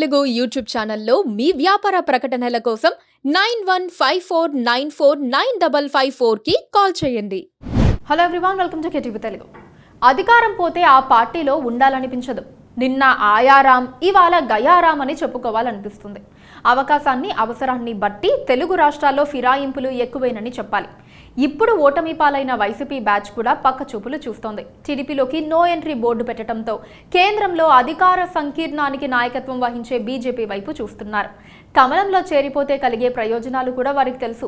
Telugu YouTube ఛానల్లో మీ వ్యాపార ప్రకటనల కోసం 9154949554కి కాల్ చేయండి. Hello everyone, welcome to KTV Telugu. అధికారం పోతే ఆ పార్టీలో ఉండాలనిపించదు. నిన్న ఆయారాం, ఇవాళ గయారాం అని చెప్పుకోవాలనిపిస్తుంది. అవకాశాన్ని అవసరాన్ని బట్టి తెలుగు రాష్ట్రాల్లో ఫిరాయింపులు ఎక్కువేనని చెప్పాలి. ఇప్పుడు ఓటమి పాలైన వైసీపీ బ్యాచ్ కూడా పక్క చూపులు చూస్తోంది. టీడీపీలోకి నో ఎంట్రీ బోర్డు పెట్టడంతో కేంద్రంలో అధికార సంకీర్ణానికి నాయకత్వం వహించే బీజేపీ వైపు చూస్తున్నారు. కమలంలో చేరిపోతే కలిగే ప్రయోజనాలు కూడా వారికి తెలుసు.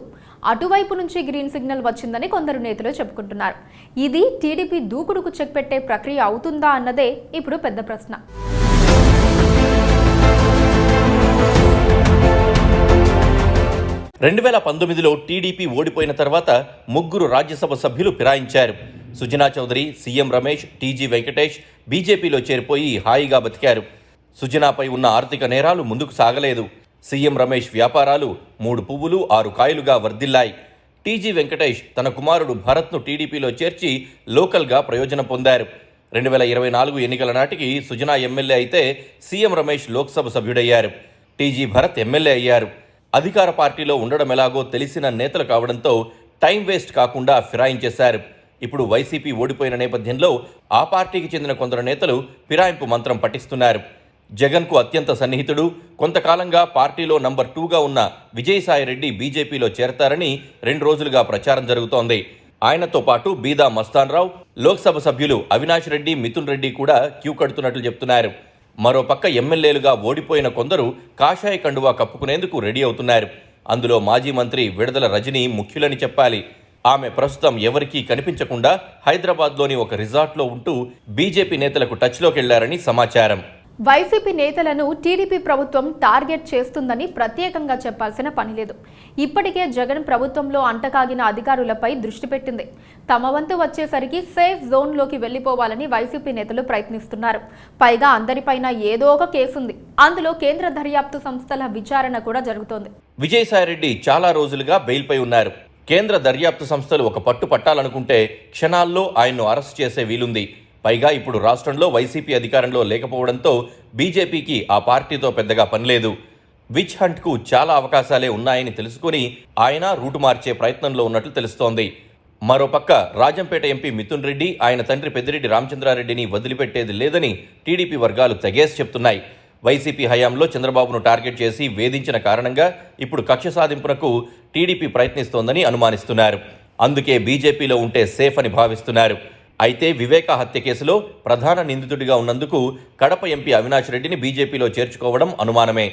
అటువైపు నుంచి గ్రీన్ సిగ్నల్ వచ్చిందని కొందరు నేతలు చెప్పుకుంటున్నారు. ఇది టీడీపీ దూకుడుకు చెక్ పెట్టే ప్రక్రియ అవుతుందా అన్నదే ఇప్పుడు పెద్ద ప్రశ్న. 2019లో టీడీపీ ఓడిపోయిన తర్వాత ముగ్గురు రాజ్యసభ సభ్యులు ఫిరాయించారు. సుజనా చౌదరి, సీఎం రమేష్, టీజీ వెంకటేష్ బీజేపీలో చేరిపోయి హాయిగా బతికారు. సుజనాపై ఉన్న ఆర్థిక నేరాలు ముందుకు సాగలేదు. సీఎం రమేష్ వ్యాపారాలు 3 పువ్వులు 6 కాయలుగా వర్ధిల్లాయి. టీజీ వెంకటేష్ తన కుమారుడు భరత్ను టీడీపీలో చేర్చి లోకల్గా ప్రయోజనం పొందారు. 2024 ఎన్నికల నాటికి సుజనా ఎమ్మెల్యే అయితే సీఎం రమేష్ లోక్సభ సభ్యుడయ్యారు. టీజీ భరత్ ఎమ్మెల్యే అయ్యారు. అధికార పార్టీలో ఉండడం ఎలాగో తెలిసిన నేతలు కావడంతో టైం వేస్ట్ కాకుండా ఫిరాయించేశారు. ఇప్పుడు వైసీపీ ఓడిపోయిన నేపథ్యంలో ఆ పార్టీకి చెందిన కొందరు నేతలు ఫిరాయింపు మంత్రం పఠిస్తున్నారు. జగన్కు అత్యంత సన్నిహితుడు, కొంతకాలంగా పార్టీలో నంబర్ 2గా ఉన్న విజయసాయిరెడ్డి బీజేపీలో చేరతారని 2 రోజులుగా ప్రచారం జరుగుతోంది. ఆయనతో పాటు బీదా మస్తాన్రావు, లోక్సభ సభ్యులు అవినాష్ రెడ్డి, మిథున్ రెడ్డి కూడా క్యూ కడుతున్నట్లు చెప్తున్నారు. మరోపక్క ఎమ్మెల్యేలుగా ఓడిపోయిన కొందరు కాషాయ కండువా కప్పుకునేందుకు రెడీ అవుతున్నారు. అందులో మాజీ మంత్రి విడదల రజని ముఖ్యులని చెప్పాలి. ఆమె ప్రస్తుతం ఎవరికీ కనిపించకుండా హైదరాబాద్లోని ఒక రిసార్ట్లో ఉంటూ బీజేపీ నేతలకు టచ్లోకి వెళ్లారని సమాచారం. వైసీపీ నేతలను టీడీపీ ప్రభుత్వం టార్గెట్ చేస్తుందని ప్రత్యేకంగా చెప్పాల్సిన పని లేదు. ఇప్పటికే జగన్ ప్రభుత్వంలో అంటకాగిన అధికారులపై దృష్టి పెట్టింది. తమ వంతు వచ్చేసరికి సేఫ్ జోన్లోకి వెళ్లిపోవాలని వైసీపీ నేతలు ప్రయత్నిస్తున్నారు. పైగా అందరిపైన ఏదో ఒక కేసుంది. అందులో కేంద్ర దర్యాప్తు సంస్థల విచారణ కూడా జరుగుతోంది. విజయసాయిరెడ్డి చాలా రోజులుగా బెయిల్పై ఉన్నారు. కేంద్ర దర్యాప్తు సంస్థలు ఒక పట్టు పట్టాలనుకుంటే క్షణాల్లో ఆయన్ను అరెస్ట్ చేసే వీలుంది. పైగా ఇప్పుడు రాష్ట్రంలో వైసీపీ అధికారంలో లేకపోవడంతో బీజేపీకి ఆ పార్టీతో పెద్దగా పనిలేదు. విచ్ హంట్కు చాలా అవకాశాలే ఉన్నాయని తెలుసుకుని ఆయన రూటు మార్చే ప్రయత్నంలో ఉన్నట్లు తెలుస్తోంది. మరోపక్క రాజంపేట ఎంపీ మిథున్ రెడ్డి, ఆయన తండ్రి పెద్దిరెడ్డి రామచంద్రారెడ్డిని వదిలిపెట్టేది లేదని టీడీపీ వర్గాలు తెగేసి చెప్తున్నాయి. వైసీపీ హయాంలో చంద్రబాబును టార్గెట్ చేసి వేధించిన కారణంగా ఇప్పుడు కక్ష సాధింపునకు టీడీపీ ప్రయత్నిస్తోందని అనుమానిస్తున్నారు. అందుకే బీజేపీలో ఉంటే సేఫ్ అని భావిస్తున్నారు. అయితే వివేక హత్య కేసులో ప్రధాన నిందితుడిగా ఉన్నందుకు కడప ఎంపీ అవినాష్ రెడ్డిని బీజేపీలో చేర్చుకోవడం అనుమానమే.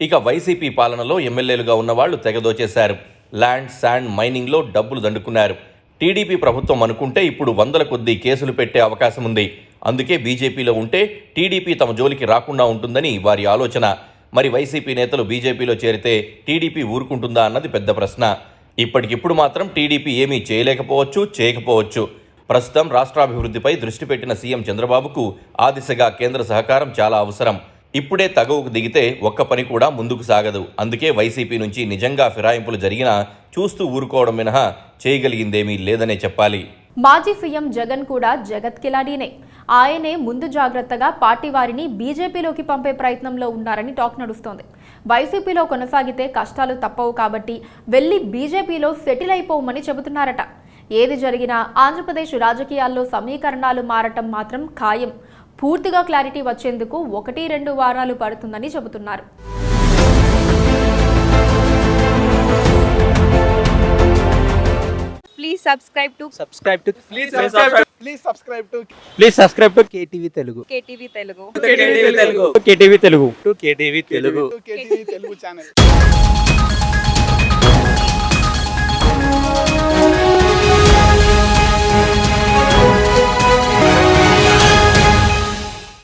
ఇక వైసీపీ పాలనలో ఎమ్మెల్యేలుగా ఉన్నవాళ్లు తెగదోచేశారు. ల్యాండ్, శాండ్, మైనింగ్లో డబ్బులు దండుకున్నారు. టీడీపీ ప్రభుత్వం అనుకుంటే ఇప్పుడు 100ల కొద్దీ కేసులు పెట్టే అవకాశం ఉంది. అందుకే బీజేపీలో ఉంటే టీడీపీ తమ జోలికి రాకుండా ఉంటుందని వారి ఆలోచన. మరి వైసీపీ నేతలు బీజేపీలో చేరితే టీడీపీ ఊరుకుంటుందా అన్నది పెద్ద ప్రశ్న. ఇప్పటికిప్పుడు మాత్రం టీడీపీ ఏమీ చేయకపోవచ్చు. ప్రస్తుతం రాష్ట్రాభివృద్ధిపై దృష్టి పెట్టిన సీఎం చంద్రబాబుకు ఆ దిశగా కేంద్ర సహకారం చాలా అవసరం. ఇప్పుడే తగవుకు దిగితే ఒక్క పని కూడా ముందుకు సాగదు. అందుకే వైసీపీ నుంచి నిజంగా ఫిరాయింపులు జరిగినా చూస్తూ ఊరుకోవడం మినహా చేయగలిగిందేమీ లేదనే చెప్పాలి. మాజీ సీఎం జగన్ కూడా జగత్ కిలాడీనే. ఆయనే ముందు జాగ్రత్తగా పార్టీ వారిని బీజేపీలోకి పంపే ప్రయత్నంలో ఉన్నారని టాక్ నడుస్తోంది. వైసీపీలో కొనసాగితే కష్టాలు తప్పవు కాబట్టి వెళ్లి బీజేపీలో సెటిల్ అయిపోమని చెబుతున్నారట. ఏది జరిగినా ఆంధ్రప్రదేశ్ రాజకీయాల్లో సమీకరణాలు మారటం మాత్రం ఖాయం. పూర్తిగా క్లారిటీ వచ్చేందుకు 1-2 వారాలు పడుతుందని చెబుతున్నారు. Please subscribe to KTV Telugu. KTV Telugu channel.